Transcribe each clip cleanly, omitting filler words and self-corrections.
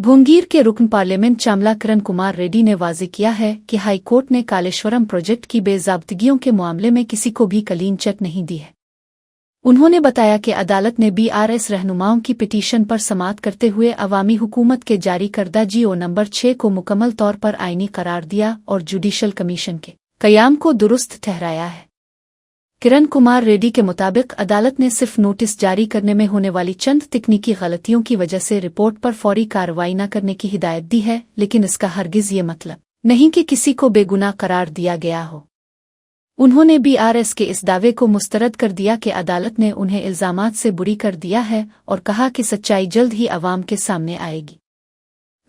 भोंगीर के रुकन पार्लियामेंट चामला किरण कुमार रेड्डी ने वाज़ेह किया है कि हाई कोर्ट ने कालेश्वरम प्रोजेक्ट की बेज़ाब्तगियों के मामले में किसी को भी क्लीन चिट नहीं दी है। उन्होंने बताया कि अदालत ने बीआरएस रहनुमाओं की पिटीशन पर समाअत करते हुए अवामी हुकूमत के जारी करदा जीओ नंबर 6 को मुकम्मल तौर पर आईनी करार दिया और जुडिशल कमीशन के क़याम को दुरुस्त ठहराया है। किरण कुमार रेड्डी के मुताबिक अदालत ने सिर्फ नोटिस जारी करने में होने वाली चंद तकनीकी गलतियों की वजह से रिपोर्ट पर फौरी कार्रवाई न करने की हिदायत दी है, लेकिन इसका हरगिज ये मतलब नहीं कि किसी को बेगुनाह करार दिया गया हो। उन्होंने बीआरएस के इस दावे को मुस्तरद कर दिया कि अदालत ने उन्हें इल्जामात से बुरी कर दिया है और कहा कि सच्चाई जल्द ही अवाम के सामने आएगी।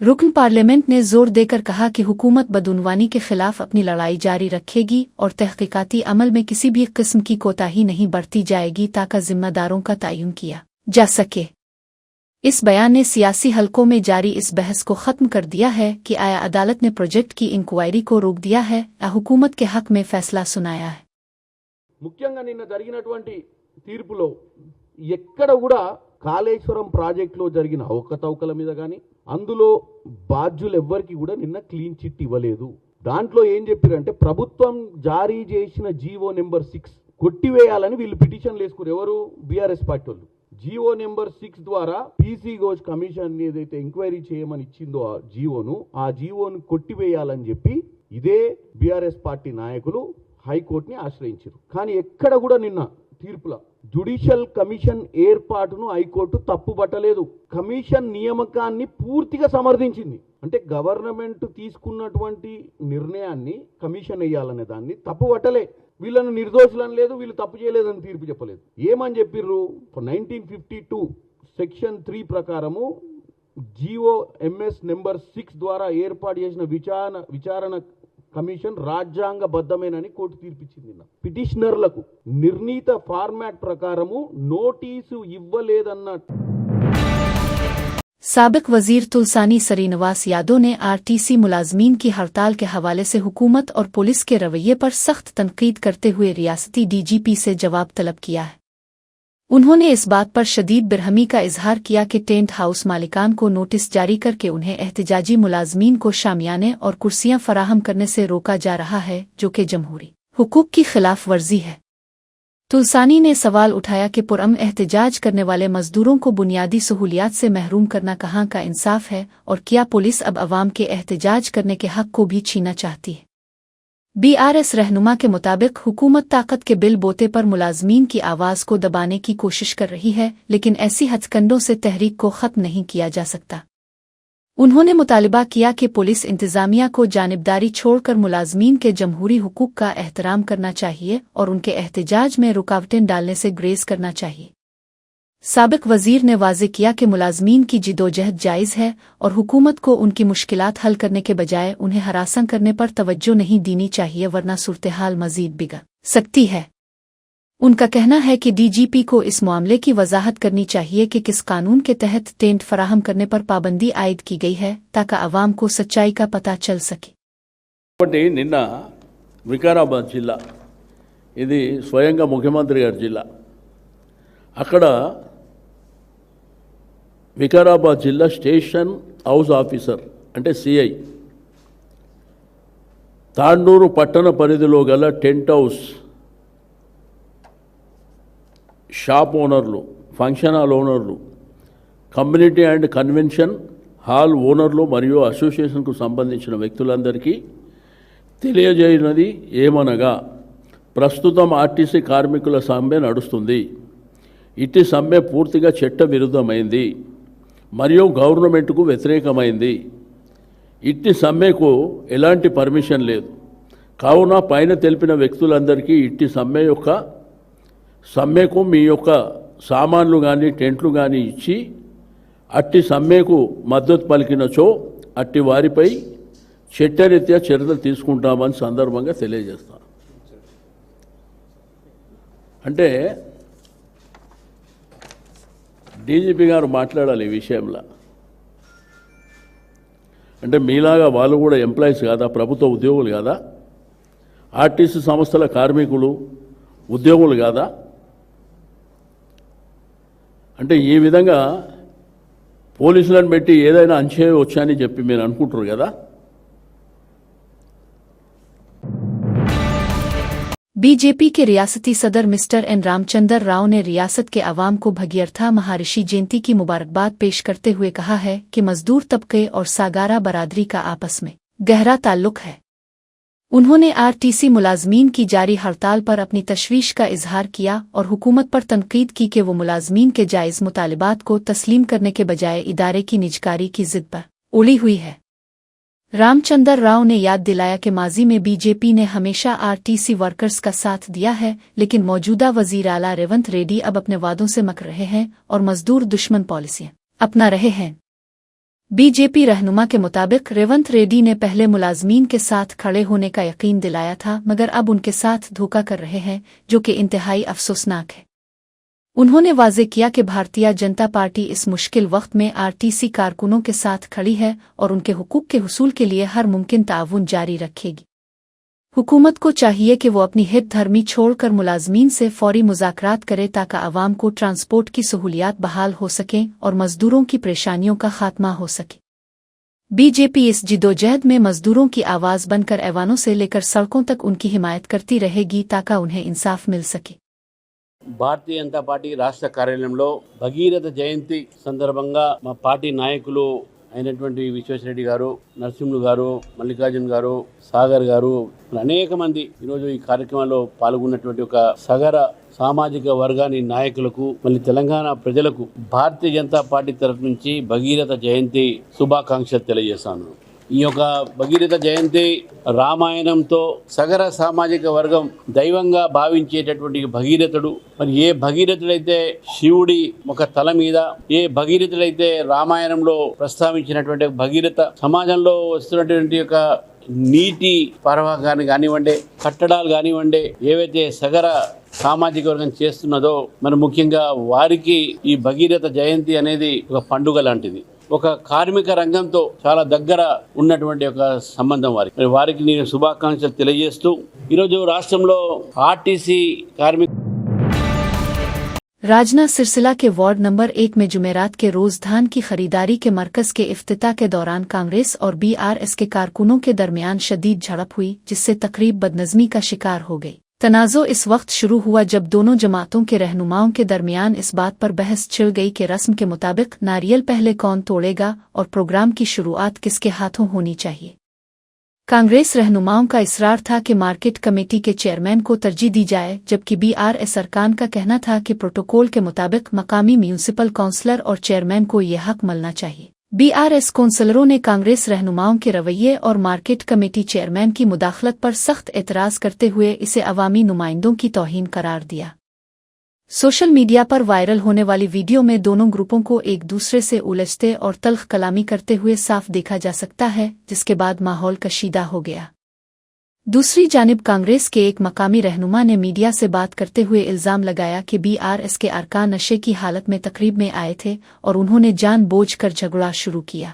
रुकन पार्लियामेंट ने जोर देकर कहा कि हुकूमत बदउनवानी के खिलाफ अपनी लड़ाई जारी रखेगी और तहकीकाती अमल में किसी भी किस्म की कोताही नहीं बरती जाएगी ताकि जिम्मेदारों का तयन किया जा सके। इस बयान ने सियासी हलकों में जारी इस बहस को ख़त्म कर दिया है कि आया अदालत ने प्रोजेक्ट की इंक्वायरी को रोक दिया है या हुकूमत के हक में फैसला सुनाया है। ముఖ్యంగా నిన్న జరిగినటువంటి తీర్పులో ఎక్కడ కూడా కాళేశ్వరం ప్రాజెక్టులో జరిగిన అవకతవకల మీద గాని అందులో బాధ్యులు ఎవ్వరికి కూడా నిన్న క్లీన్ చిట్ ఇవ్వలేదు। దాంట్లో ఏం చెప్పారంటే ప్రభుత్వం జారీ చేసిన జీవో నెంబర్ 6 కొట్టివేయాలని వీళ్ళు పిటిషన్లు వేసుకున్నారు। ఎవరు? బీఆర్ఎస్ పార్టీ వాళ్ళు। జీవో నెంబర్ 6 ద్వారా పీసీ ఘోష్ కమిషన్ ఏదైతే ఎంక్వైరీ చేయమని ఇచ్చిందో ఆ జీవోను కొట్టివేయాలని చెప్పి ఇదే బీఆర్ఎస్ పార్టీ నాయకులు హైకోర్టుని ఆశ్రయించారు। కానీ ఎక్కడ కూడా నిన్న తీర్పుల జ్యుడిషియల్ కమిషన్ ఏర్పాటును హైకోర్టు తప్పుపట్టలేదు। కమిషన్ నియామకాన్ని పూర్తిగా సమర్థించింది। అంటే గవర్నమెంట్ తీసుకున్నటువంటి నిర్ణయాన్ని కమిషన్ వేయాలనే దాన్ని తప్పుపట్టలే। వీళ్ళను నిర్దోషులని లేదు, వీళ్ళు తప్పు చేయలేదని తీర్పు చెప్పలేదు। ఏమని చెప్పిర్రు? 1952 సెక్షన్ 3 ప్రకారము జీవో ఎంఎస్ నెంబర్ 6 ద్వారా ఏర్పాటు చేసిన విచారణ కమిషన్ రాజ్యాంగబద్ధమేనని కోర్టు తీర్పిచ్చింది। పిటిషనర్లకు నిర్ణీత ఫార్మాట్ ప్రకారము నోటీసు ఇవ్వలేదన్న साबिक वजीर तुलसानी सरीनवास यादव ने आरटीसी मुलाजमीन की हड़ताल के हवाले से हुकूमत और पुलिस के रवैये पर सख्त तनकीद करते हुए रियासती डीजीपी से जवाब तलब किया है। उन्होंने इस बात पर शदीद बिरहमी का इजहार किया कि टेंट हाउस मालिकान को नोटिस जारी करके उन्हें एहतजाजी मुलाजमीन को शामियाने और कुर्सियां फराहम करने से रोका जा रहा है, जो कि जमहूरी हुकूक की खिलाफ वर्जी है। तुलसानी ने सवाल उठाया कि पुरअमन एहतजाज करने वाले मजदूरों को बुनियादी सहूलियात से महरूम करना कहाँ का इंसाफ है और क्या पुलिस अब अवाम के एहतजाज करने के हक को भी छीनना चाहती है। बीआरएस रहनुमा के मुताबिक हुकूमत ताकत के बिल बोते पर मुलाजमीन की आवाज़ को दबाने की कोशिश कर रही है, लेकिन ऐसी हथकंडों से तहरीक को ख़त्म नहीं किया जा सकता। उन्होंने मुतालिबा किया कि पुलिस इंतज़ामिया को जानिबदारी छोड़कर मुलाजमीन के जमहूरी हुकूक का एहतराम करना चाहिए और उनके एहतजाज में रुकावटें डालने से ग्रेज़ करना चाहिए। साबिक वजीर ने वाज़ेह किया कि मुलाजमीन की जिदोजहद जायज़ है और हुकूमत को उनकी मुश्किलात हल करने के बजाय उन्हें हरासा करने पर तवज्जो नहीं देनी चाहिए, वरना सूरत-ए-हाल मज़ीद बिगड़ सकती है। उनका कहना है कि डीजीपी को इस मामले की वजाहत करनी चाहिए कि किस कानून के तहत टेंट फराहम करने पर पाबंदी आयद की गई है ताकि अवाम को सच्चाई का पता चल सके। నిన్న వికారాబాద్ జిల్లా ఇది స్వయంగా ముఖ్యమంత్రి గారి జిల్లా। అక్కడ వికారాబాద్ జిల్లా స్టేషన్ హౌస్ ఆఫీసర్ అంటే సిఐ తాండూరు పట్టణ పరిధిలో గల టెంట్ హౌస్ షాప్ ఓనర్లు, ఫంక్షన్ హాల్ ఓనర్లు, కమ్యూనిటీ అండ్ కన్వెన్షన్ హాల్ ఓనర్లు మరియు అసోసియేషన్కు సంబంధించిన వ్యక్తులందరికీ తెలియజేయనది ఏమనగా ప్రస్తుతం ఆర్టీసీ కార్మికుల సమ్మె నడుస్తుంది। ఇట్టి సమ్మె పూర్తిగా చట్ట విరుద్ధమైంది మరియు గవర్నమెంట్కు వ్యతిరేకమైంది। ఇట్టి సమ్మెకు ఎలాంటి పర్మిషన్ లేదు కావున పైన తెలిపిన వ్యక్తులందరికీ ఇట్టి సమ్మెకు మీ యొక్క సామాన్లు కానీ టెంట్లు కానీ ఇచ్చి అట్టి సమ్మెకు మద్దతు పలికినచో అట్టి వారిపై చట్టరీత్యా చర్యలు తీసుకుంటామని సందర్భంగా తెలియజేస్తాను। అంటే డీజీపీ గారు మాట్లాడాలి ఈ విషయంలో। అంటే మీలాగా వాళ్ళు కూడా ఎంప్లాయీస్ కాదా, ప్రభుత్వ ఉద్యోగులు కాదా, ఆర్టీసీ సంస్థల కార్మికులు ఉద్యోగులు కాదా? అంటే ఈ విధంగా పోలీసులను పెట్టి ఏదైనా వచ్చని చెప్పి మీరు అనుకుంటారు కదా. बीजेपी के रियासती सदर मिस्टर एन रामचंद्र राव ने रियासत के अवाम को भगीरथा महर्षि जयंती की मुबारकबाद पेश करते हुए कहा है कि मजदूर तबके और सागारा बरादरी का आपस में गहरा ताल्लुक है. उन्होंने आरटीसी मुलाजमीन की जारी हड़ताल पर अपनी तशवीश का इजहार किया और हुकूमत पर तनकीद की कि वो मुलाजमीन के जायज़ मुतालिबात को तस्लीम करने के बजाय इदारे की निजकारी की जिद पर उड़ी हुई है. रामचंद्र राव ने याद दिलाया कि माजी में बीजेपी ने हमेशा आरटीसी वर्कर्स का साथ दिया है, लेकिन मौजूदा वजीर आला रेवंत रेड्डी अब अपने वादों से मुकर रहे हैं और मजदूर दुश्मन पॉलिसियां अपना रहे हैं. बीजेपी रहनुमा के मुताबिक रेवंत रेड्डी ने पहले मुलाजमीन के साथ खड़े होने का यकीन दिलाया था, मगर अब उनके साथ धोखा कर रहे हैं, जो कि इंतहाई अफसोसनाक है. उन्होंने वाजे किया कि भारतीय जनता पार्टी इस मुश्किल वक्त में आरटीसी कारकुनों के साथ खड़ी है और उनके हुकूक के हुसूल के लिए हर मुमकिन ताउन जारी रखेगी. हुकूमत को चाहिए कि वो अपनी हित धर्मी छोड़कर मुलाजमीन से फौरी मुज़ाकरात करे ताकि आवाम को ट्रांसपोर्ट की सहूलियात बहाल हो सकें और मजदूरों की परेशानियों का खात्मा हो सके. बीजेपी इस जिदोजहद में मजदूरों की आवाज़ बनकर ऐवानों से लेकर सड़कों तक उनकी हिमायत करती रहेगी ताकि उन्हें इंसाफ मिल सके. భారతీయ జనతా పార్టీ రాష్ట్ర కార్యాలయంలో భగీరథ జయంతి సందర్భంగా మా పార్టీ నాయకులు అయినటువంటి విశ్వేశ్వరరెడ్డి గారు, నరసింహులు గారు, మల్లికార్జున్ గారు, సాగర్ గారు, అనేక మంది ఈరోజు ఈ కార్యక్రమంలో పాల్గొన్నటువంటి ఒక సగర సామాజిక వర్గాన్ని నాయకులకు, మళ్ళీ తెలంగాణ ప్రజలకు భారతీయ జనతా పార్టీ తరఫు నుంచి భగీరథ జయంతి శుభాకాంక్షలు తెలియజేస్తాను. ఈ యొక్క భగీరథ జయంతి రామాయణంతో సగర సామాజిక వర్గం దైవంగా భావించేటటువంటి భగీరథుడు, మరి ఏ భగీరథుడైతే శివుడి ఒక తల మీద, ఏ భగీరథుడైతే రామాయణంలో ప్రస్తావించినటువంటి భగీరథ సమాజంలో వస్తున్నటువంటి యొక్క నీటి ప్రవాహాన్ని కానివ్వండి, కట్టడాలు కానివ్వండి, ఏవైతే సగర సామాజిక వర్గం చేస్తున్నదో మరి ముఖ్యంగా వారికి ఈ భగీరథ జయంతి అనేది ఒక పండుగ లాంటిది. ఒక కార్మిక రంగంతో చాలా దగ్గర ఉన్నటువంటి ఒక సంబంధం వారికి నేను శుభాకాంక్షలు తెలియజేస్తూ ఈరోజు రాష్ట్రంలో ఆర్టీసీ కార్మిక राजना सिरसिला के वार्ड नंबर 1 में जुमेरात के रोज धान की खरीदारी के मरकज के इफ्तिताह के दौरान कांग्रेस और बीआरएस के कारकुनों के दरमियान शदीद झड़प हुई, जिससे तकरीब बदनज़मी का शिकार हो गई. तनाज़ो इस वक्त शुरू हुआ जब दोनों जमातों के रहनुमाओं के दरमियान इस बात पर बहस छिड़ गई कि रस्म के मुताबिक नारियल पहले कौन तोड़ेगा और प्रोग्राम की शुरुआत किसके हाथों होनी चाहिए. कांग्रेस रहनुमाओं का इसरार था कि मार्केट कमेटी के चेयरमैन को तरजीह दी जाए, जबकि बीआरएस अरकान का कहना था कि प्रोटोकॉल के मुताबिक मकामी म्यूनिसिपल काउंसलर और चेयरमैन को यह हक मिलना चाहिए. बीआरएस काउंसलरों ने कांग्रेस रहनुमाओं के रवैये और मार्केट कमेटी चेयरमैन की मुदाखलत पर सख्त एतराज करते हुए इसे अवामी नुमाइंदों की तौहीन करार दिया. सोशल मीडिया पर वायरल होने वाली वीडियो में दोनों ग्रुपों को एक दूसरे से उलझते और तल्ख कलामी करते हुए साफ देखा जा सकता है, जिसके बाद माहौल कशीदा हो गया. दूसरी जानिब कांग्रेस के एक मकामी रहनुमा ने मीडिया से बात करते हुए इल्जाम लगाया कि बीआरएस के अरकान नशे की हालत में तकरीब में आए थे और उन्होंने जानबूझकर झगड़ा शुरू किया.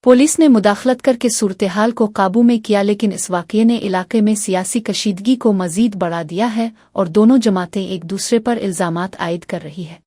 पुलिस ने मुदाखलत करके सूरत-ए-हाल को काबू में किया, लेकिन इस वाक़ये ने इलाके में सियासी कशीदगी को मज़ीद बढ़ा दिया है और दोनों जमातें एक दूसरे पर इल्ज़ामात आयद कर रही है.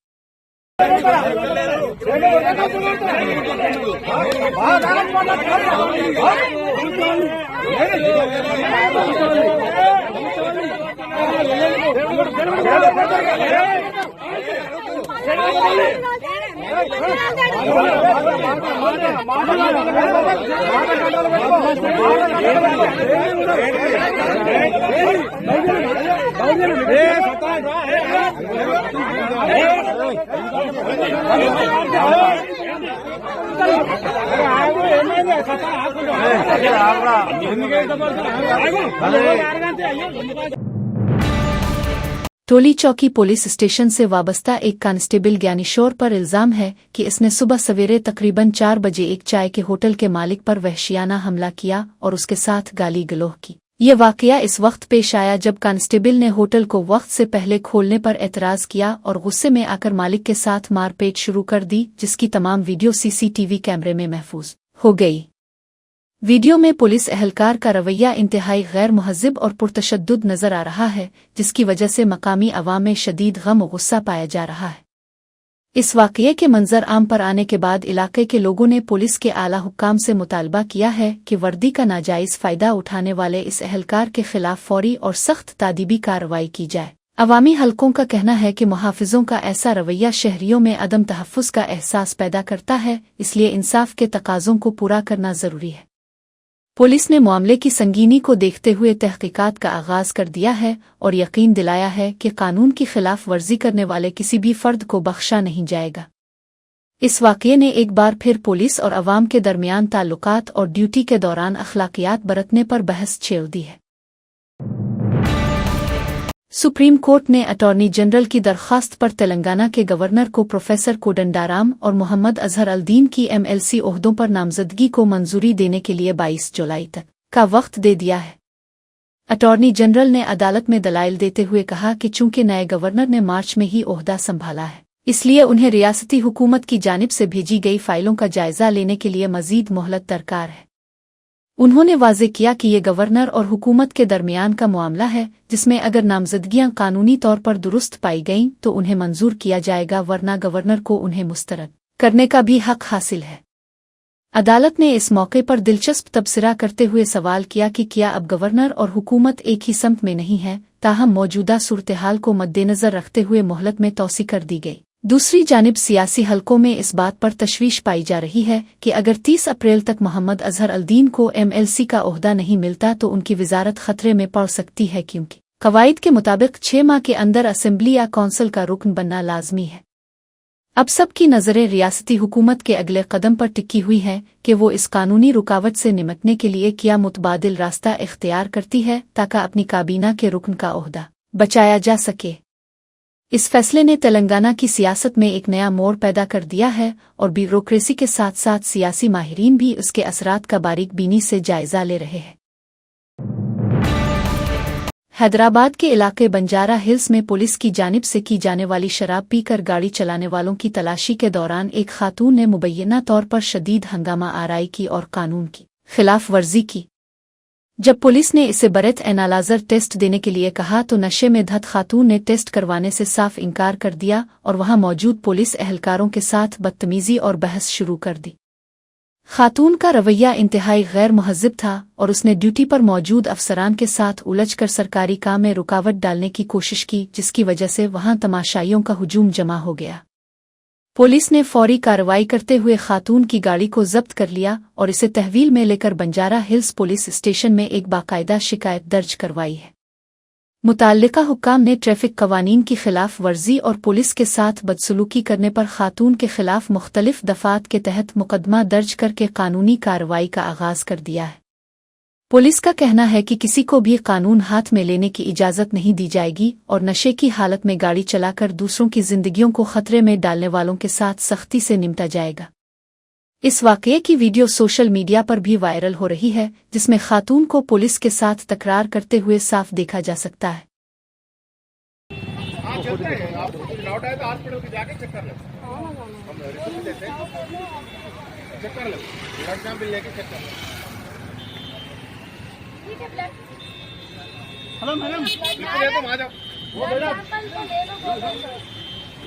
टोली चौकी पुलिस स्टेशन से वाबस्ता एक कांस्टेबल ज्ञानेश्वर पर इल्जाम है कि इसने सुबह सवेरे तकरीबन 4 बजे एक चाय के होटल के मालिक पर वहशियाना हमला किया और उसके साथ गाली गलौह की. ये वाकया इस वक्त पेश आया जब कांस्टेबल ने होटल को वक्त से पहले खोलने पर एतराज किया और गुस्से में आकर मालिक के साथ मारपीट शुरू कर दी, जिसकी तमाम वीडियो सीसीटीवी कैमरे में महफूज हो गई. वीडियो में पुलिस एहलकार का रवैया इंतहाई गैर मुहज़्ज़ब और पुरतशद्दुद नजर आ रहा है, जिसकी वजह से मकामी अवाम में शदीद गम और गुस्सा पाया जा रहा है. इस वाकये के मंजर आम पर आने के बाद इलाके के लोगों ने पुलिस के आला हुक्काम से मुतालबा किया है कि वर्दी का नाजायज़ फ़ायदा उठाने वाले इस एहलकार के खिलाफ फौरी और सख्त तादीबी कार्रवाई की जाए। अवामी हलकों का कहना है कि मुहाफिजों का ऐसा रवैया शहरियों में अदम तहफ़्फ़ुज़ का एहसास पैदा करता है, इसलिए इंसाफ के तकाज़ों को पूरा करना ज़रूरी है। पुलिस ने मामले की संगीनी को देखते हुए तहक़ीक़ात का आगाज़ कर दिया है और यकीन दिलाया है कि कानून की खिलाफ वर्जी करने वाले किसी भी फ़र्द को बख्शा नहीं जाएगा। इस वाक़ये ने एक बार फिर पुलिस और अवाम के दरमियान ताल्लुकात और ड्यूटी के दौरान अखलाकियात बरतने पर बहस छेड़ दी है। सुप्रीम कोर्ट ने अटॉर्नी जनरल की दरख्वास्त पर तेलंगाना के गवर्नर को प्रोफेसर कोदंडाराम और मोहम्मद अजहर अल-दीन की MLC ओहदों पर नामजदगी को मंजूरी देने के लिए 22 जुलाई तक का वक्त दे दिया है। अटॉर्नी जनरल ने अदालत में दलाइल देते हुए कहा कि चूंकि नए गवर्नर ने मार्च में ही ओहदा संभाला है, इसलिए उन्हें रियासती हुकूमत की जानिब से भेजी गई फाइलों का जायजा लेने के लिए मजीद मोहलत दरकार है। उन्होंने वाज़ेह किया कि ये गवर्नर और हुकूमत के दरमियान का मामला है, जिसमें अगर नामजदगियां कानूनी तौर पर दुरुस्त पाई गईं तो उन्हें मंजूर किया जाएगा, वरना गवर्नर को उन्हें मुस्तरद करने का भी हक हासिल है। अदालत ने इस मौके पर दिलचस्प तबसरा करते हुए सवाल किया कि क्या अब गवर्नर और हुकूमत एक ही समत में नहीं है, ताहम मौजूदा सूरत-ए-हाल को मद्देनज़र रखते हुए मोहलत में तौसी कर दी गई। दूसरी जानिब सियासी हलकों में इस बात पर तशवीश पाई जा रही है कि अगर 30 अप्रैल तक मोहम्मद अजहर अल-दीन को MLC का ओहदा नहीं मिलता तो उनकी वजारत खतरे में पड़ सकती है, क्योंकि कवायद के मुताबिक 6 माह के अंदर असेंबली या कौंसिल का रुकन बनना लाजमी है। अब सबकी नज़रें रियासती हुकूमत के अगले कदम पर टिकी हुई हैं कि वो इस कानूनी रुकावट से निमटने के लिए क्या मुतबादिल रास्ता इख्तियार करती है ताकि अपनी काबीना के रुकन का ओहदा बचाया जा सके। इस फैसले ने तेलंगाना की सियासत में एक नया मोड़ पैदा कर दिया है और ब्यूरोक्रेसी के साथ साथ सियासी माहिरीन भी उसके असरात का बारीक बीनी से जायजा ले रहे हैं। हैदराबाद के इलाके बंजारा हिल्स में पुलिस की जानिब से की जाने वाली शराब पीकर गाड़ी चलाने वालों की तलाशी के दौरान एक खातून ने मुबैना तौर पर शदीद हंगामा आराई की और कानून की खिलाफ वर्जी की। जब पुलिस ने इसे बरेथ एनालाइजर टेस्ट देने के लिए कहा तो नशे में धत खातून ने टेस्ट करवाने से साफ इनकार कर दिया और वहां मौजूद पुलिस एहलकारों के साथ बदतमीजी और बहस शुरू कर दी। खातून का रवैया इंतहाई गैर मुहज़्ज़ब था और उसने ड्यूटी पर मौजूद अफसरान के साथ उलझकर सरकारी काम में रुकावट डालने की कोशिश की, जिसकी वजह से वहां तमाशाइयों का हुजूम जमा हो गया। पुलिस ने फौरी कार्रवाई करते हुए खातून की गाड़ी को जब्त कर लिया और इसे तहवील में लेकर बंजारा हिल्स पुलिस स्टेशन में एक बाकायदा शिकायत दर्ज करवाई है। मुताल्लिका हुक्काम ने ट्रैफिक कवानीन की खिलाफ वर्जी और पुलिस के साथ बदसलूकी करने पर खातून के खिलाफ मुख्तलिफ दफात के तहत मुकदमा दर्ज करके कानूनी कार्रवाई का आगाज कर दिया है। पुलिस का कहना है कि किसी को भी कानून हाथ में लेने की इजाज़त नहीं दी जाएगी और नशे की हालत में गाड़ी चलाकर दूसरों की जिंदगियों को खतरे में डालने वालों के साथ सख्ती से निपटा जाएगा। इस वाकये की वीडियो सोशल मीडिया पर भी वायरल हो रही है, जिसमें खातून को पुलिस के साथ तकरार करते हुए साफ देखा जा सकता है। हेलो मैडम, तुम आ जाओ।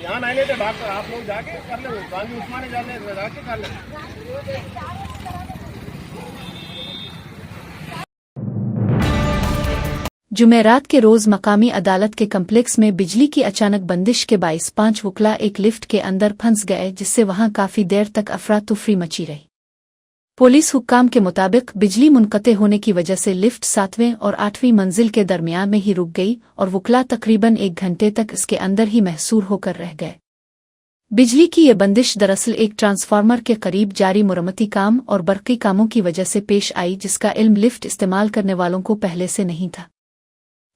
यहाँ नहीं लेते डॉक्टर, आप लोग जाके कर ले, गांधी उस्मानी जाने जाके कर ले। जुमेरात के रोज मकामी अदालत के कम्प्लेक्स में बिजली की अचानक बंदिश के बाइस 5 वकला एक लिफ्ट के अंदर फंस गए, जिससे वहां काफी देर तक अफरा-तुफरी मची रही। पुलिस हुक्काम के मुताबिक बिजली मुनक़ते होने की वजह से लिफ्ट 7वें और 8वीं मंजिल के दरमियान में ही रुक गई और वकला तकरीबन 1 घंटे तक इसके अंदर ही महसूर होकर रह गए। बिजली की ये बंदिश दरअसल एक ट्रांसफार्मर के करीब जारी मुरम्मती काम और बरक़ी कामों की वजह से पेश आई, जिसका इल्म लिफ्ट इस्तेमाल करने वालों को पहले से नहीं था।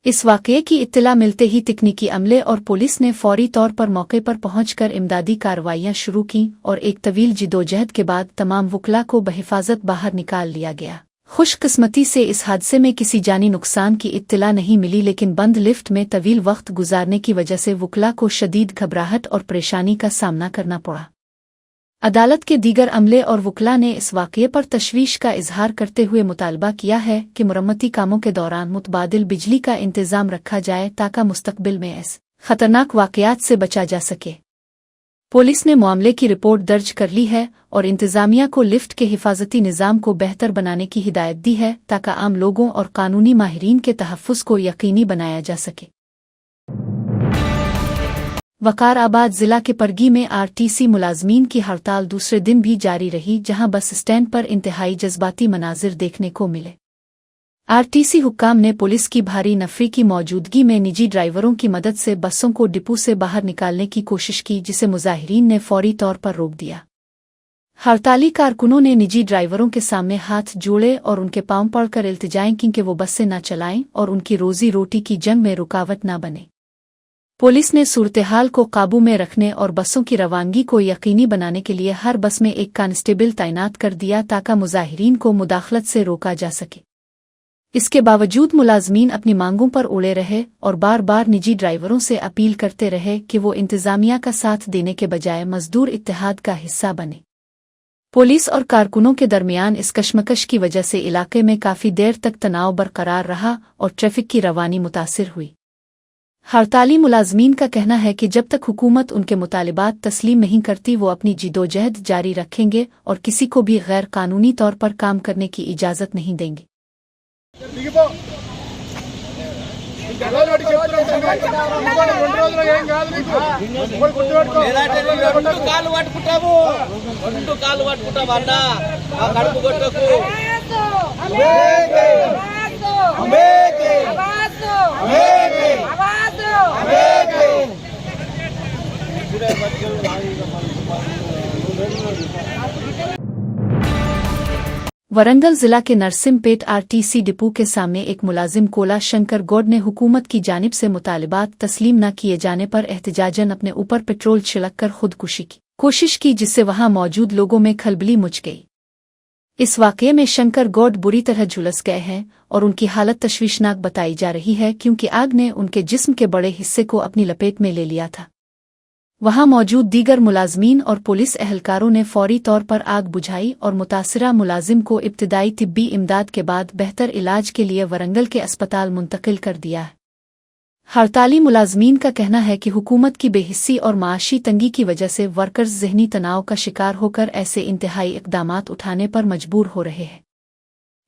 इस वाक़ये की इत्तला मिलते ही तकनीकी अमले और पुलिस ने फौरी तौर पर मौके पर पहुंचकर इमदादी कार्रवाइयां शुरू कीं और एक तवील जिदोजहद के बाद तमाम वकला को बहिफाजत बाहर निकाल लिया गया। खुशकिस्मती से इस हादसे में किसी जानी नुकसान की इत्तला नहीं मिली, लेकिन बंद लिफ्ट में तवील वक्त गुजारने की वजह से वकला को शदीद घबराहट और परेशानी का सामना करना पड़ा। अदालत के दीगर अमले और वकला ने इस वाक़ये पर तशवीश का इजहार करते हुए मुतालबा किया है कि मुरम्मती कामों के दौरान मुतबादिल बिजली का इंतज़ाम रखा जाए ताकि मुस्तकबिल में ऐसे खतरनाक वाक़यात से बचा जा सके। पुलिस ने मामले की रिपोर्ट दर्ज कर ली है और इंतजामिया को लिफ्ट के हिफाजती निज़ाम को बेहतर बनाने की हिदायत दी है ताकि आम लोगों और कानूनी माहिरीन के तहफ़्फ़ुज़ को यकीनी बनाया जा सके। वक़ार-आबाद ज़िला के परगी में आरटीसी मुलाज़मीन की हड़ताल दूसरे दिन भी जारी रही, जहां बस स्टैंड पर इंतहाई जज्बाती मनाजिर देखने को मिले। आरटीसी हुक्काम ने पुलिस की भारी नफरी की मौजूदगी में निजी ड्राइवरों की मदद से बसों को डिपो से बाहर निकालने की कोशिश की, जिसे मुजाहिरीन ने फौरी तौर पर रोक दिया। हड़ताली कारकुनों ने निजी ड्राइवरों के सामने हाथ जोड़े और उनके पांव पड़कर इल्तिजाएं कि वो बसें न चलाएं और उनकी रोजी रोटी की जंग में रुकावट न बने। पुलिस ने सूरत-ए-हाल को काबू में रखने और बसों की रवानगी को यकीनी बनाने के लिए हर बस में एक कांस्टेबल तैनात कर दिया ताकि मुजाहिरीन को मुदाखलत से रोका जा सके। इसके बावजूद मुलाजमीन अपनी मांगों पर उड़े रहे और बार बार निजी ड्राइवरों से अपील करते रहे कि वो इंतजामिया का साथ देने के बजाय मजदूर इत्तेहाद का हिस्सा बने। पुलिस और कारकुनों के दरमियान इस कशमकश की वजह से इलाके में काफ़ी देर तक तनाव बरकरार रहा और ट्रैफिक की रवानी मुतासिर हुई। हड़ताली मुलाजमीन का कहना है कि जब तक हुकूमत उनके मुतालिबात तस्लीम नहीं करती वो अपनी जिदोजहद जारी रखेंगे और किसी को भी गैर कानूनी तौर पर काम करने की इजाज़त नहीं देंगे। वरंगल जिला के नरसिमपेट आरटीसी डिपो के सामने एक मुलाजिम कोला शंकर गौड़ ने हुकूमत की जानिब से मुतालिबात तस्लीम न किए जाने पर एहतजाजन अपने ऊपर पेट्रोल छिड़क कर खुदकुशी की कोशिश की, जिससे वहां मौजूद लोगों में खलबली मच गई। इस वाक़ये में शंकर गौड़ बुरी तरह झुलस गए हैं और उनकी हालत तशवीशनाक बताई जा रही है, क्योंकि आग ने उनके जिस्म के बड़े हिस्से को अपनी लपेट में ले लिया था। वहां मौजूद दीगर मुलाजमीन और पुलिस एहलकारों ने फौरी तौर पर आग बुझाई और मुतासिरा मुलाजिम को इब्तिदाई तिब्बी इमदाद के बाद बेहतर इलाज के लिए वरंगल के अस्पताल मुंतकिल कर दिया है। हड़ताली मुलाजमीन का कहना है कि हुकूमत की बेहिस्सी और माशी तंगी की वजह से वर्कर्स ज़हनी तनाव का शिकार होकर ऐसे इंतहाई इक़दामात उठाने पर मजबूर हो रहे हैं।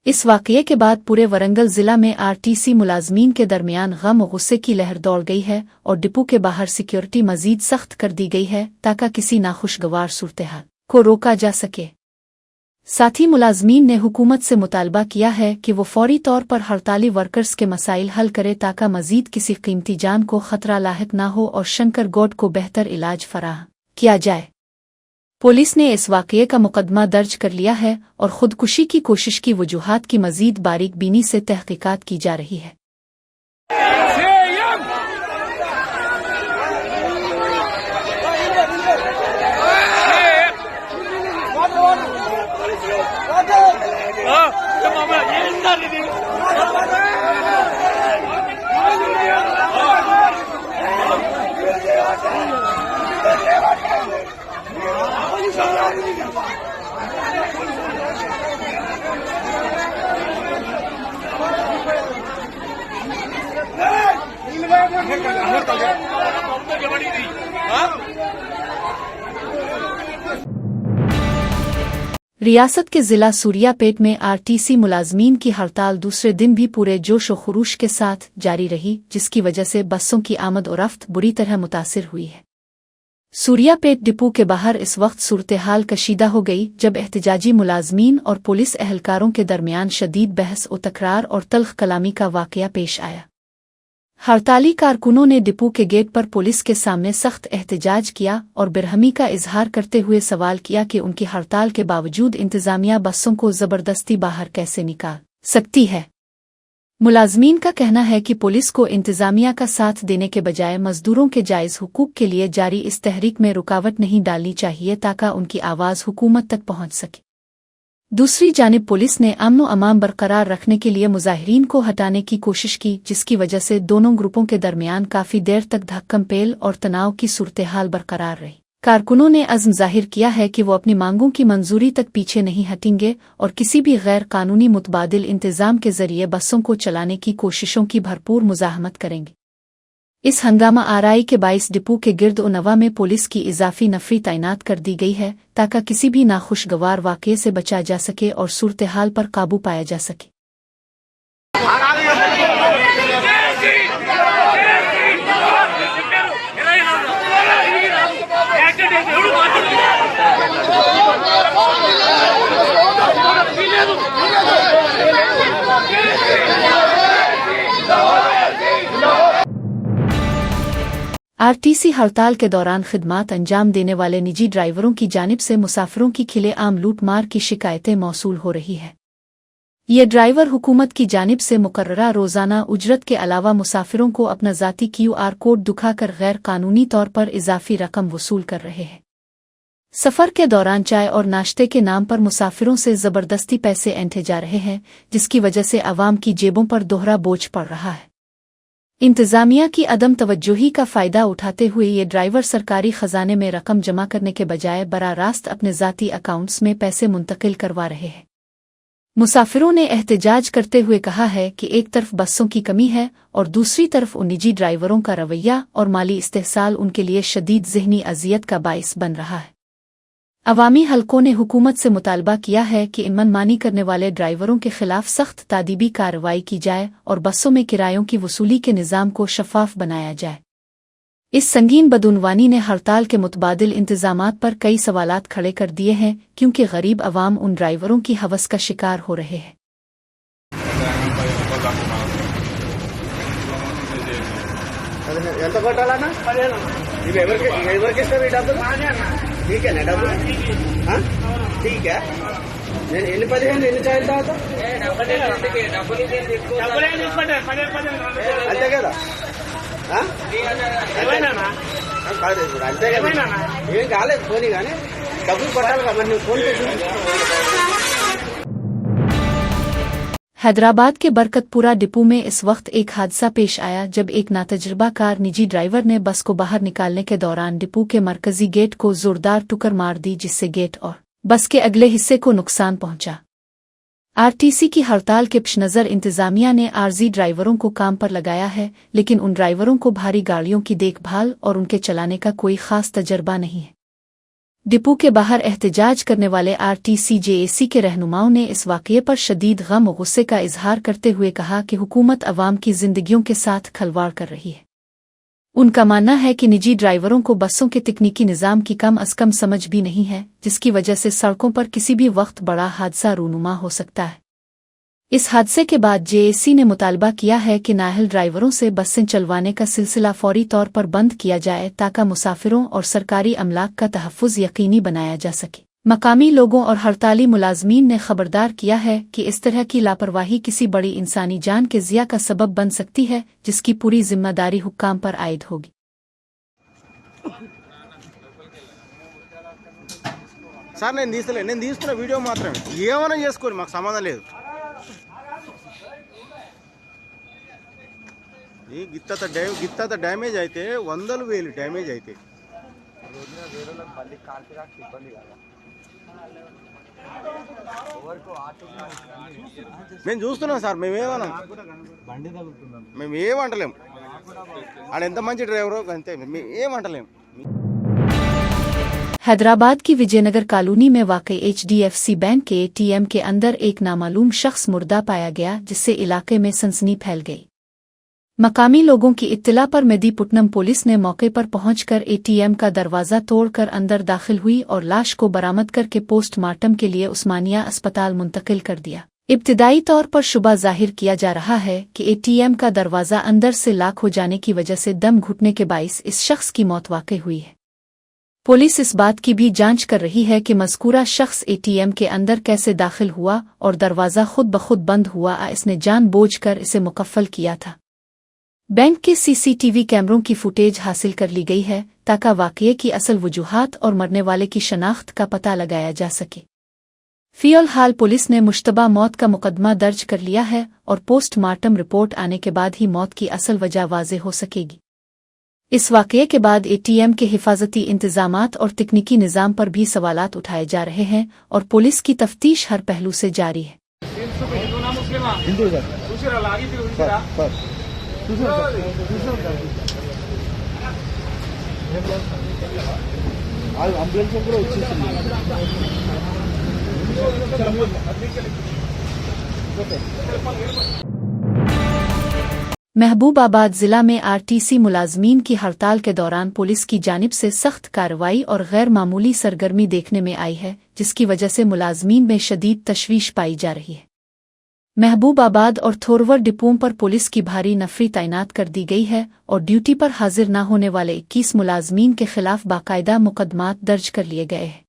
इस वाक़ये के बाद पूरे वरंगल ज़िला में आरटीसी मुलाजमीन के दरमियान गम और गुस्से की लहर दौड़ गई है और डिपो के बाहर सिक्योरिटी मज़ीद सख्त कर दी गई है ताकि किसी नाखुशगवार सूरत-ए-हाल को रोका जा सके। साथ ही मुलाजमीन ने हुकूमत से मुतालबा किया है कि वो फौरी तौर पर हड़ताली वर्कर्स के मसाइल हल करे ताकि मज़ीद किसी कीमती जान को ख़तरा लाहिक न हो और शंकर गौड़ को बेहतर इलाज फराहम किया जाए। पुलिस ने इस वाक़ये का मुकदमा दर्ज कर लिया है और खुदकुशी की कोशिश की वजूहात की मज़ीद बारीक बीनी से तहकीकात की जा रही है। रियासत के जिला सूर्यापेट में आरटीसी मुलाजमीन की हड़ताल दूसरे दिन भी पूरे जोश और खरूश के साथ जारी रही, जिसकी वजह से बसों की आमद और रफ्त बुरी तरह मुतासिर हुई है। सूर्यापेट डिपो के बाहर इस वक्त सूरत-ए-हाल कशीदा हो गई जब एहतजाजी मुलाजमीन और पुलिस एहलकारों के दरमियान शदीद बहस और तकरार और तल्ख कलामी का वाक़या पेश आया। हड़ताली कारकुनों ने डिपो के गेट पर पुलिस के सामने सख्त एहतजाज किया और बेरहमी का इजहार करते हुए सवाल किया कि उनकी हड़ताल के बावजूद इंतजामिया बसों को ज़बरदस्ती बाहर कैसे निकाल सकती है। मुलाजमीन का कहना है कि पुलिस को इंतजामिया का साथ देने के बजाय मजदूरों के जायज़ हुकूक के लिए जारी इस तहरीक में रुकावट नहीं डालनी चाहिए ताकि उनकी आवाज़ हुकूमत तक पहुंच सके। दूसरी जानिब पुलिस ने अमन व अमान बरकरार रखने के लिए मुजाहिरीन को हटाने की कोशिश की, जिसकी वजह से दोनों ग्रुपों के दरमियान काफ़ी देर तक धक्कम-पेल और तनाव की सूरत-ए-हाल बरकरार रही। कारकुनों ने अज़्म ज़ाहिर किया है कि वो अपनी मांगों की मंजूरी तक पीछे नहीं हटेंगे और किसी भी गैर कानूनी मुतबादिल इंतज़ाम के ज़रिए बसों को चलाने की कोशिशों की भरपूर मुज़ाहमत करेंगे। इस हंगामा आराई के बाईस डिपो के गिर्द उनवा में पुलिस की इजाफी नफरी तैनात कर दी गई है ताकि किसी भी नाखुशगवार वाक़ये से बचा जा सके और सूरत-ए-हाल पर काबू पाया जा सके। आरटीसी हड़ताल के दौरान खिदमात अंजाम देने वाले निजी ड्राइवरों की जानिब से मुसाफिरों की खुलेआम लूटमार की शिकायतें मौसूल हो रही है। ये ड्राइवर हुकूमत की जानिब से मुकर्ररा रोज़ाना उजरत के अलावा मुसाफिरों को अपना ज़ाती QR कोड दिखाकर गैर कानूनी तौर पर इजाफी रकम वसूल कर रहे हैं। सफ़र के दौरान चाय और नाश्ते के नाम पर मुसाफिरों से ज़बरदस्ती पैसे ऐंठे जा रहे हैं, जिसकी वजह से आवाम की जेबों पर दोहरा बोझ पड़ रहा है। इंतज़ामिया की अदम तवज्जोही का फ़ायदा उठाते हुए ये ड्राइवर सरकारी ख़जाने में रकम जमा करने के बजाय बराह रास्त अपने ज़ाती अकाउंट्स में पैसे मुंतकिल करवा रहे हैं। मुसाफिरों ने एहतजाज करते हुए कहा है कि एक तरफ बसों की कमी है और दूसरी तरफ उन निजी ड्राइवरों का रवैया और माली इस्तेहसाल उनके लिए शदीद ज़हनी अज़ियत का बाइस बन रहा है। अवामी हलकों ने हुकूमत से मुतालबा किया है कि इन मनमानी करने वाले ड्राइवरों के खिलाफ सख्त तादीबी कार्रवाई की जाए और बसों में किरायों की वसूली के निज़ाम को शफाफ बनाया जाए। इस संगीन बदउनवानी ने हड़ताल के मुतबादिल इंतज़ामात पर कई सवालात खड़े कर दिए हैं, क्योंकि गरीब अवाम उन ड्राइवरों की हवस का शिकार हो रहे हैं। ठीक है ना डबल? हाँ ठीक है। నేను ఎన్ని 15 ఎన్ని చాయలు తాగుతా అంతే కదా కాదు ఇప్పుడు అంతే కదా ఏం కాలేదు పోనీ కానీ డబ్బులు కొట్టాలి కదా మరి నువ్వు ఫోన్ చేసి। हैदराबाद के बरकतपुरा डिपो में इस वक्त एक हादसा पेश आया जब एक नातजुर्बाकार निजी ड्राइवर ने बस को बाहर निकालने के दौरान डिपो के मरकजी गेट को जोरदार टुक्कर मार दी, जिससे गेट और बस के अगले हिस्से को नुकसान पहुंचा। आरटीसी की हड़ताल के पेश नज़र इंतज़ामिया ने आर्जी ड्राइवरों को काम पर लगाया है, लेकिन उन ड्राइवरों को भारी गाड़ियों की देखभाल और उनके चलाने का कोई खास तजर्बा नहीं है। डिपो के बाहर एहतजाज करने वाले RTC-JAC के रहनुमाओं ने इस वाक़ये पर शदीद गम और गुस्से का इजहार करते हुए कहा कि हुकूमत अवाम की जिंदगियों के साथ खिलवाड़ कर रही है। उनका मानना है कि निजी ड्राइवरों को बसों के तकनीकी निज़ाम की कम अज़ कम समझ भी नहीं है, जिसकी वजह से सड़कों पर किसी भी वक्त बड़ा हादसा रूनुमा हो सकता है। इस हादसे के बाद JAC ने मुतालबा किया है कि नाअहल ड्राइवरों से बसें चलवाने का सिलसिला फौरी तौर पर बंद किया जाए ताकि मुसाफिरों और सरकारी अमलाक का तहफ़्फ़ुज़ यकीनी बनाया जा सके। मकामी लोगों और हड़ताली मुलाजमीन ने खबरदार किया है कि इस तरह की लापरवाही किसी बड़ी इंसानी जान के ज़िया का सबब बन सकती है, जिसकी पूरी जिम्मेदारी हुक्काम पर आयद होगी। సార్ నేను తీస్తున్న వీడియో మాత్రమే, ఏమైనా చేసుకోండి, మాకు సంబంధం లేదు. ఈ గిత్త డ్యామేజ్ అయితే 100,000 డ్యామేజ్ అయితే మేము చూస్తున్నాం సార్. మేమేమంటలేము, ఆడ ఎంత మంచి డ్రైవరో అంతే, మేమేమంటలేము। हैदराबाद की विजयनगर कॉलोनी में वाक़ई HDFC बैंक के ATM के अंदर एक नामालूम शख्स मुर्दा पाया गया, जिससे इलाके में सनसनी फैल गई। मकामी लोगों की इत्तला पर मेदीपुट्टनम पुलिस ने मौके पर पहुंचकर ATM का दरवाज़ा तोड़कर अंदर दाखिल हुई और लाश को बरामद करके पोस्टमार्टम के लिए उस्मानिया अस्पताल मुंतकिल कर दिया। इब्तिदाई तौर पर शुबा जाहिर किया जा रहा है कि ATM का दरवाज़ा अंदर से लॉक हो जाने की वजह से दम घुटने के बाइस इस शख्स की मौत वाक़ई हुई है। पुलिस इस बात की भी जांच कर रही है कि मज़कूरा शख्स ATM के अंदर कैसे दाखिल हुआ और दरवाज़ा खुद ब खुद बंद हुआ, इसने जानबूझकर इसे मुकफ़्फ़ल किया था। बैंक के CCTV कैमरों की फुटेज हासिल कर ली गई है ताकि वाक़ये की असल वजूहात और मरने वाले की शनाख्त का पता लगाया जा सके। फ़िलहाल पुलिस ने मुश्तबा मौत का मुकदमा दर्ज कर लिया है और पोस्टमार्टम रिपोर्ट आने के बाद ही मौत की असल वजह वाज़ेह हो सकेगी। इस वाक़ये के बाद ATM के हिफाजती इंतज़ामात और तकनीकी निज़ाम पर भी सवालात उठाए जा रहे हैं और पुलिस की तफ्तीश हर पहलू से जारी है। అంబులెన్స్ కూడా వచ్చేసింది. महबूबाबाद जिला में आरटीसी मुलाजमीन की हड़ताल के दौरान पुलिस की जानिब से सख्त कार्रवाई और गैर मामूली सरगर्मी देखने में आई है, जिसकी वजह से मुलाजमीन में शदीद तशवीश पाई जा रही है। महबूबाबाद और थोरवर डिपों पर पुलिस की भारी नफरी तैनात कर दी गई है और ड्यूटी पर हाजिर न होने वाले 21 मुलाजमीन के खिलाफ बाकायदा मुकदमात दर्ज कर लिए गए हैं।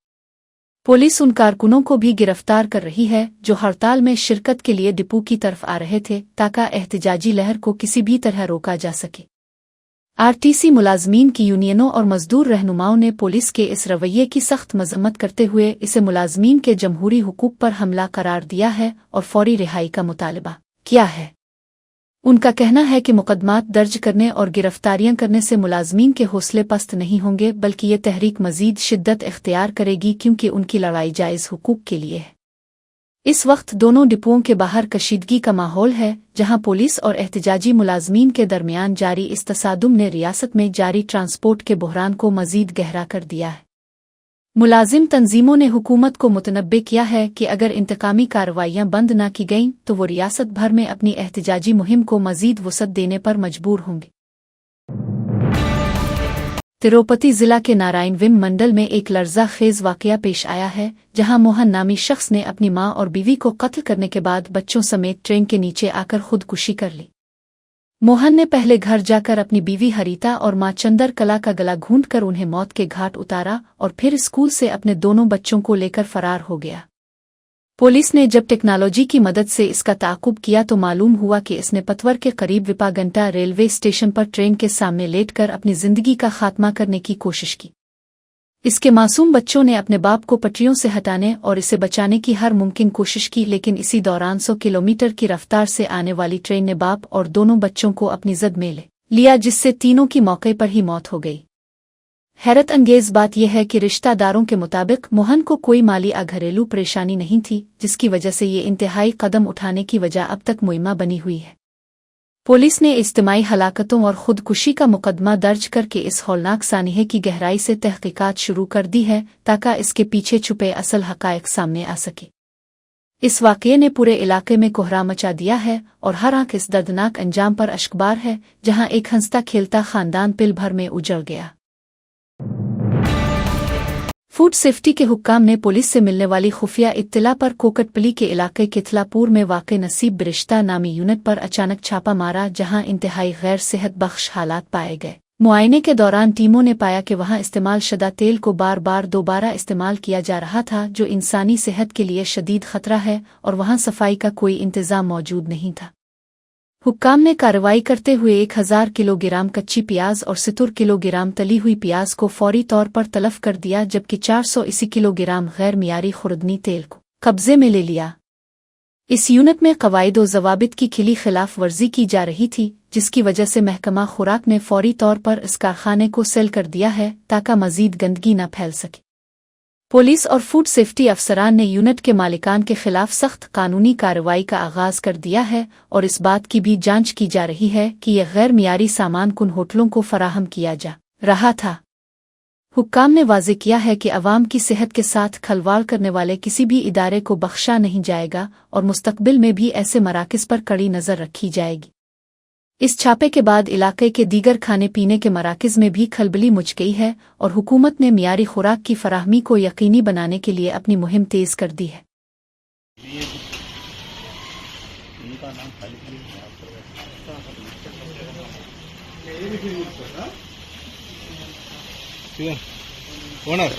पुलिस उन कारकुनों को भी गिरफ्तार कर रही है जो हड़ताल में शिरकत के लिए डिपो की तरफ आ रहे थे, ताकि एहतजाजी लहर को किसी भी तरह रोका जा सके। आरटीसी मुलाजमीन की यूनियनों और मजदूर रहनुमाओं ने पुलिस के इस रवैये की सख्त मजम्मत करते हुए इसे मुलाजमीन के जमहूरी हुकूक पर हमला करार दिया है और फौरी रिहाई का मुतालबा किया है। उनका कहना है कि मुकदमात दर्ज करने और गिरफ्तारियां करने से मुलाजमीन के हौसले पस्त नहीं होंगे, बल्कि ये तहरीक मजीद शिद्दत इख्तियार करेगी, क्योंकि उनकी लड़ाई जायज़ हुकूक के लिए है। इस वक्त दोनों डिपोओं के बाहर कशीदगी का माहौल है, जहां पुलिस और एहतजाजी मुलाजमीन के दरमियान जारी इस तसादुम ने रियासत में जारी ट्रांसपोर्ट के बहरान को मजीद गहरा कर दिया है। मुलाजिम तंजीमों ने हुकूमत को मुतनब्बे किया है कि अगर इंतकामी कार्रवाइयां बंद न की गईं तो वो रियासत भर में अपनी एहतजाजी मुहिम को मजीद वसअत देने पर मजबूर होंगे। तिरुपति जिला के नारायणविम मंडल में एक लर्जा खेज वाकया पेश आया है, जहां मोहन नामी शख्स ने अपनी मां और बीवी को कत्ल करने के बाद बच्चों समेत ट्रेन के नीचे आकर खुदकुशी कर ली। मोहन ने पहले घर जाकर अपनी बीवी हरीता और मां चंदर कला का गला घूंटकर उन्हें मौत के घाट उतारा और फिर स्कूल से अपने दोनों बच्चों को लेकर फरार हो गया। पुलिस ने जब टेक्नोलॉजी की मदद से इसका ताक़ुब किया तो मालूम हुआ कि इसने पतवर के करीब विपागंटा रेलवे स्टेशन पर ट्रेन के सामने लेटकर अपनी जिंदगी का खात्मा करने की कोशिश की। इसके मासूम बच्चों ने अपने बाप को पटरियों से हटाने और इसे बचाने की हर मुमकिन कोशिश की, लेकिन इसी दौरान 100 किलोमीटर की रफ्तार से आने वाली ट्रेन ने बाप और दोनों बच्चों को अपनी जद में ले लिया, जिससे तीनों की मौके पर ही मौत हो गई। हैरत अंगेज बात यह है कि रिश्तेदारों के मुताबिक मोहन को कोई माली या घरेलू परेशानी नहीं थी, जिसकी वजह से ये इंतहाई कदम उठाने की वजह अब तक मुइमा बनी हुई है। पुलिस ने इज्तिमाई हलाकतों और खुदकुशी का मुकदमा दर्ज करके इस हौलनाक सानिहे की गहराई से तहकीकात शुरू कर दी है, ताकि इसके पीछे छुपे असल हकायक सामने आ सके। इस वाक़ये ने पूरे इलाके में कोहरा मचा दिया है और हर आंख इस दर्दनाक अंजाम पर अश्कबार है, जहां एक हंसता खेलता खानदान पिल भर में उजड़ गया। फूड सेफ्टी के हुक्काम ने पुलिस से मिलने वाली खुफिया इत्तला पर कोकटपली के इलाके किथलापुर में वाक़े नसीब बिरिश्ता नामी यूनिट पर अचानक छापा मारा, जहां इंतहाई गैर सेहत बख्श हालात पाए गए। मुआयने के दौरान टीमों ने पाया कि वहां इस्तेमाल शुदा तेल को बार बार दोबारा इस्तेमाल किया जा रहा था, जो इंसानी सेहत के लिए शदीद खतरा है, और वहां सफाई का कोई इंतजाम मौजूद नहीं था। हुक्काम ने कार्रवाई करते हुए 1000 किलोग्राम कच्ची प्याज और 70 किलोग्राम तली हुई प्याज को फौरी तौर पर तलफ कर दिया, जबकि 480 किलोग्राम गैर मियारी खुर्दनी तेल को कब्जे में ले लिया। इस यूनिट में कवायद व ज़वाबित की खिली खिलाफ वर्जी की जा रही थी, जिसकी वजह से महकमा खुराक ने फौरी तौर पर इस कारखाने को सील कर दिया है, ताकि मजीद गंदगी न फैल सके। पुलिस और फूड सेफ्टी अफसरान ने यूनिट के मालिकान के खिलाफ सख्त कानूनी कार्रवाई का आगाज कर दिया है और इस बात की भी जांच की जा रही है कि यह गैर मियारी सामान किन होटलों को फराहम किया जा रहा था। हुक्काम ने वाज़े किया है कि अवाम की सेहत के साथ खलवाड़ करने वाले किसी भी इदारे को बख्शा नहीं जाएगा और मुस्तकबिल में भी ऐसे मराकज़ पर कड़ी नज़र रखी जाएगी। इस छापे के बाद इलाके के दीगर खाने पीने के मराकज़ में भी खलबली मच गई है और हुकूमत ने मियारी खुराक की फराहमी को यकीनी बनाने के लिए अपनी मुहिम तेज कर दी है। ओनर